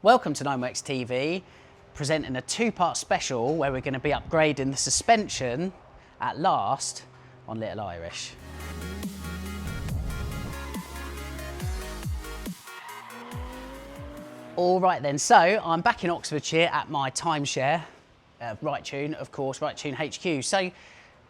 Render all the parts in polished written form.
Welcome to NineWorks TV, presenting a two-part special where we're going to be upgrading the suspension at last on Little Irish. All right then, so I'm back in Oxfordshire at my timeshare, Right Tune, of course, Right Tune HQ. So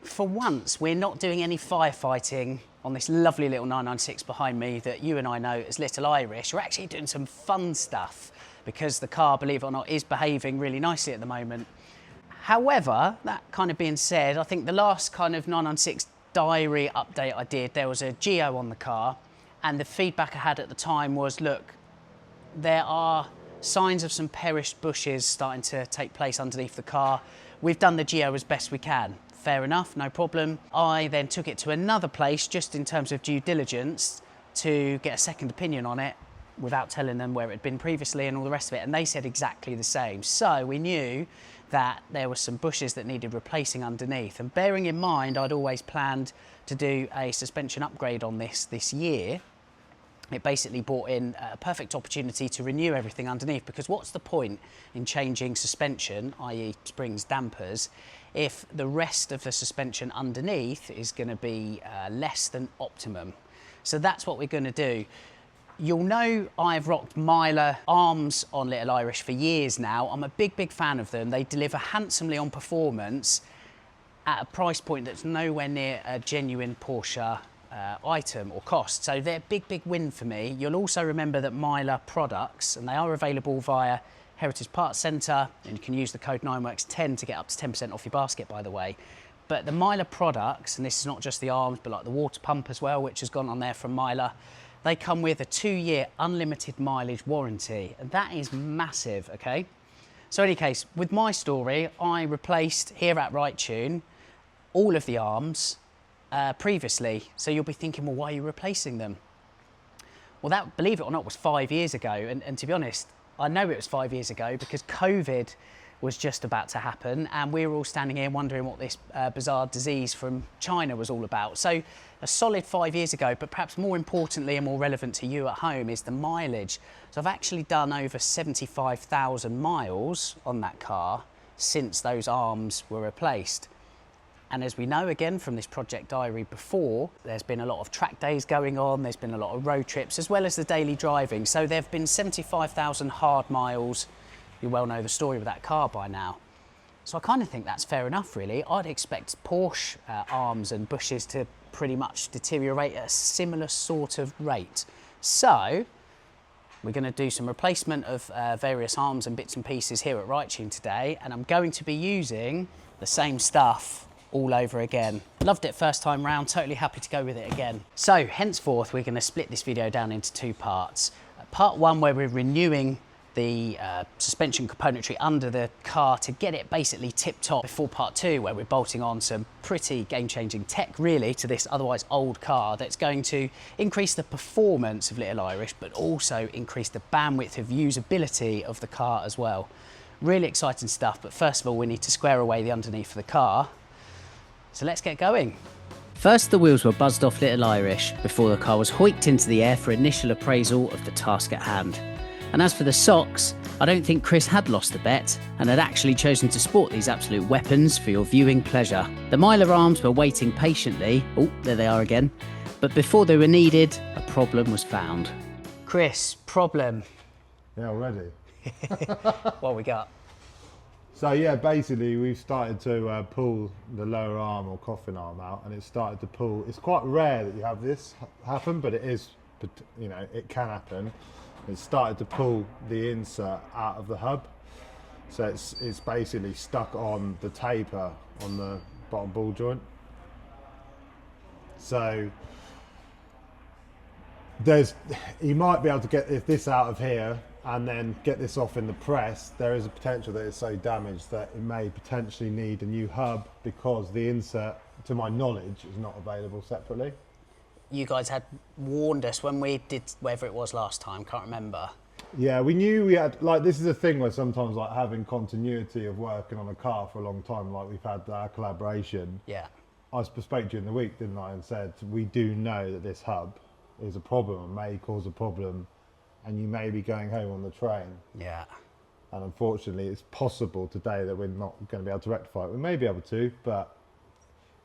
for once, we're not doing any firefighting on this lovely little 996 behind me that you and I know as Little Irish. We're actually doing some fun stuff because the car, believe it or not, is behaving really nicely at the moment. However, that kind of being said, I think the last kind of 996 diary update I did, there was a geo on the car, and the feedback I had at the time was, look, there are signs of some perished bushes starting to take place underneath the car. We've done the geo as best we can. Fair enough, no problem. I then took it to another place just in terms of due diligence to get a second opinion on it without telling them where it had been previously and all the rest of it, and they said exactly the same. So we knew that there were some bushes that needed replacing underneath, and bearing in mind I'd always planned to do a suspension upgrade on this year, it basically brought in a perfect opportunity to renew everything underneath, because what's the point in changing suspension, i.e. springs, dampers, if the rest of the suspension underneath is going to be less than optimum? So that's what we're going to do. You'll know I've rocked Mylar arms on Little Irish for years now. I'm a big fan of them. They deliver handsomely on performance at a price point that's nowhere near a genuine Porsche item or cost. So they're a big win for me. You'll also remember that Mylar products, and they are available via Heritage Parts Centre, and you can use the code 9works10 to get up to 10% off your basket, by the way. But the Mylar products, and this is not just the arms, but like the water pump as well, which has gone on there from Mylar, they come with a 2-year unlimited mileage warranty, and that is massive, okay? So in any case, with my story, I replaced here at Right Tune all of the arms previously. So you'll be thinking, well, why are you replacing them? Well, that, believe it or not, was 5 years ago. And to be honest, I know it was 5 years ago because COVID was just about to happen, and we were all standing here wondering what this bizarre disease from China was all about. So a solid 5 years ago, but perhaps more importantly and more relevant to you at home is the mileage. So I've actually done over 75,000 miles on that car since those arms were replaced. And as we know, again, from this project diary before, there's been a lot of track days going on, there's been a lot of road trips, as well as the daily driving. So there have been 75,000 hard miles. You well know the story of that car by now. So I kind of think that's fair enough, really. I'd expect Porsche arms and bushes to pretty much deteriorate at a similar sort of rate. So we're going to do some replacement of various arms and bits and pieces here at Right Tune today, and I'm going to be using the same stuff all over again. Loved it first time round, totally happy to go with it again. So henceforth, we're going to split this video down into two parts. Part one, where we're renewing the suspension componentry under the car to get it basically tip-top, before part two, where we're bolting on some pretty game-changing tech, really, to this otherwise old car that's going to increase the performance of Little Irish, but also increase the bandwidth of usability of the car as well. Really exciting stuff, but first of all, we need to square away the underneath of the car. So let's get going. First, the wheels were buzzed off Little Irish before the car was hoiked into the air for initial appraisal of the task at hand. And as for the socks, I don't think Chris had lost the bet and had actually chosen to sport these absolute weapons for your viewing pleasure. The Mylar arms were waiting patiently. Oh, there they are again. But before they were needed, a problem was found. Chris, problem. Yeah, already. What we got? So yeah, basically we've started to pull the lower arm or coffin arm out, and it started to pull. It's quite rare that you have this happen, but it is, you know, it can happen. It started to pull the insert out of the hub, so it's basically stuck on the taper on the bottom ball joint. So you might be able to get this out of here and then get this off in the press. There is a potential that it's so damaged that it may potentially need a new hub, because the insert, to my knowledge, is not available separately. You guys had warned us when we did whatever it was last time, can't remember. Yeah, we knew we had, like, this is a thing where sometimes, like, having continuity of working on a car for a long time, like we've had our collaboration. Yeah. I spoke during the week, didn't I, and said we do know that this hub is a problem and may cause a problem and you may be going home on the train. Yeah. And unfortunately, it's possible today that we're not going to be able to rectify it. We may be able to, but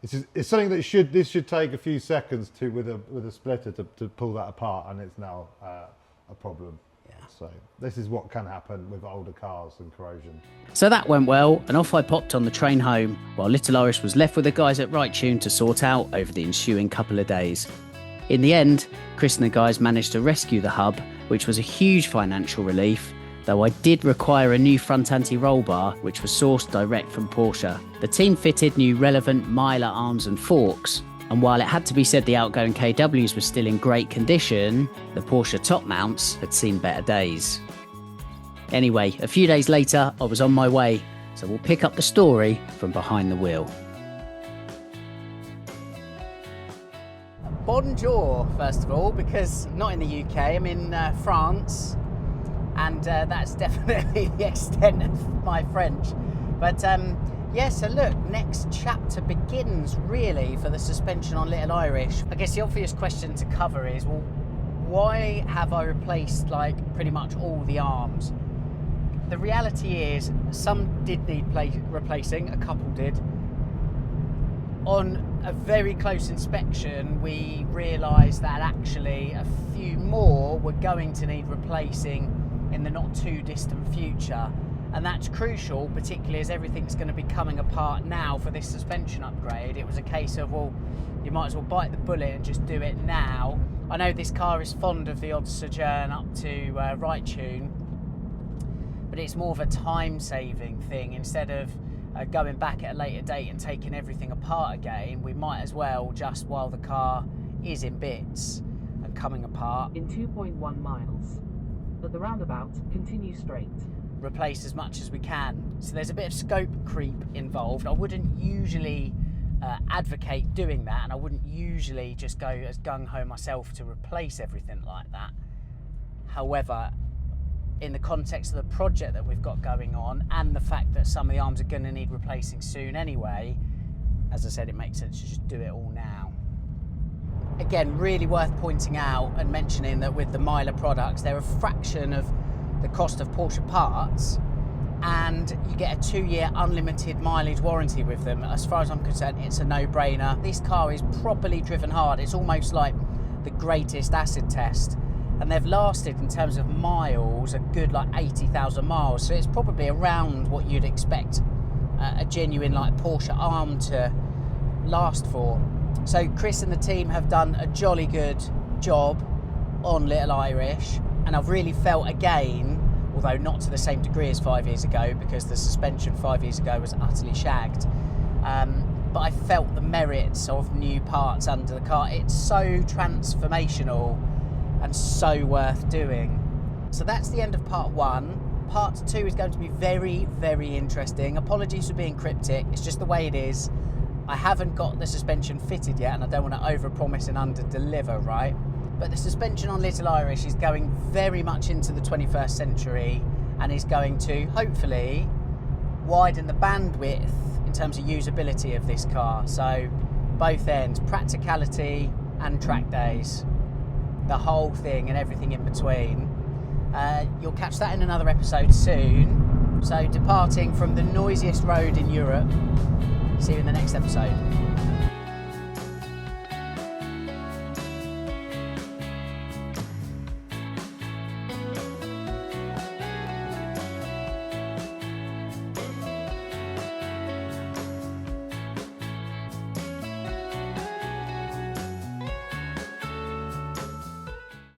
it's something that this should take a few seconds with a splitter to pull that apart, and it's now a problem. Yeah. So this is what can happen with older cars and corrosion. So that went well, and off I popped on the train home, while Little Irish was left with the guys at Right Tune to sort out over the ensuing couple of days. In the end, Chris and the guys managed to rescue the hub, which was a huge financial relief, though I did require a new front anti-roll bar, which was sourced direct from Porsche. The team fitted new relevant Mylar arms and forks, and while it had to be said the outgoing KWs were still in great condition, the Porsche top mounts had seen better days. Anyway, a few days later, I was on my way, so we'll pick up the story from behind the wheel. Bonjour, first of all, because not in the UK, I'm in France, and that's definitely the extent of my French. But yeah, so look, next chapter begins really for the suspension on Little Irish. I guess the obvious question to cover is, well, why have I replaced like pretty much all the arms? The reality is some did need replacing, a couple did. On a very close inspection, we realised that actually a few more were going to need replacing in the not too distant future. And that's crucial, particularly as everything's going to be coming apart now for this suspension upgrade. It was a case of, well, you might as well bite the bullet and just do it now. I know this car is fond of the odd sojourn up to Right Tune, but it's more of a time-saving thing. Instead of going back at a later date and taking everything apart again, we might as well, just while the car is in bits and coming apart, in 2.1 miles. At the roundabout, continue straight. Replace as much as we can. So there's a bit of scope creep involved. I wouldn't usually advocate doing that, and I wouldn't usually just go as gung-ho myself to replace everything like that. However, in the context of the project that we've got going on and the fact that some of the arms are going to need replacing soon anyway, as I said, it makes sense to just do it all now. Again, really worth pointing out and mentioning that with the Mylar products, they're a fraction of the cost of Porsche parts, and you get a 2-year unlimited mileage warranty with them. As far as I'm concerned, it's a no-brainer. This car is properly driven hard. It's almost like the greatest acid test, and they've lasted in terms of miles a good like 80,000 miles, so it's probably around what you'd expect a genuine like Porsche arm to last for. So Chris and the team have done a jolly good job on Little Irish, and I've really felt again, although not to the same degree as 5 years ago, because the suspension 5 years ago was utterly shagged, but I felt the merits of new parts under the car. It's so transformational and so worth doing. So that's the end of part 1. Part 2 is going to be very, very interesting. Apologies for being cryptic, it's just the way it is. I haven't got the suspension fitted yet, and I don't want to overpromise and underdeliver, right? But the suspension on Little Irish is going very much into the 21st century and is going to, hopefully, widen the bandwidth in terms of usability of this car. So both ends, practicality and track days, the whole thing and everything in between. You'll catch that in another episode soon. So departing from the noisiest road in Europe, see you in the next episode.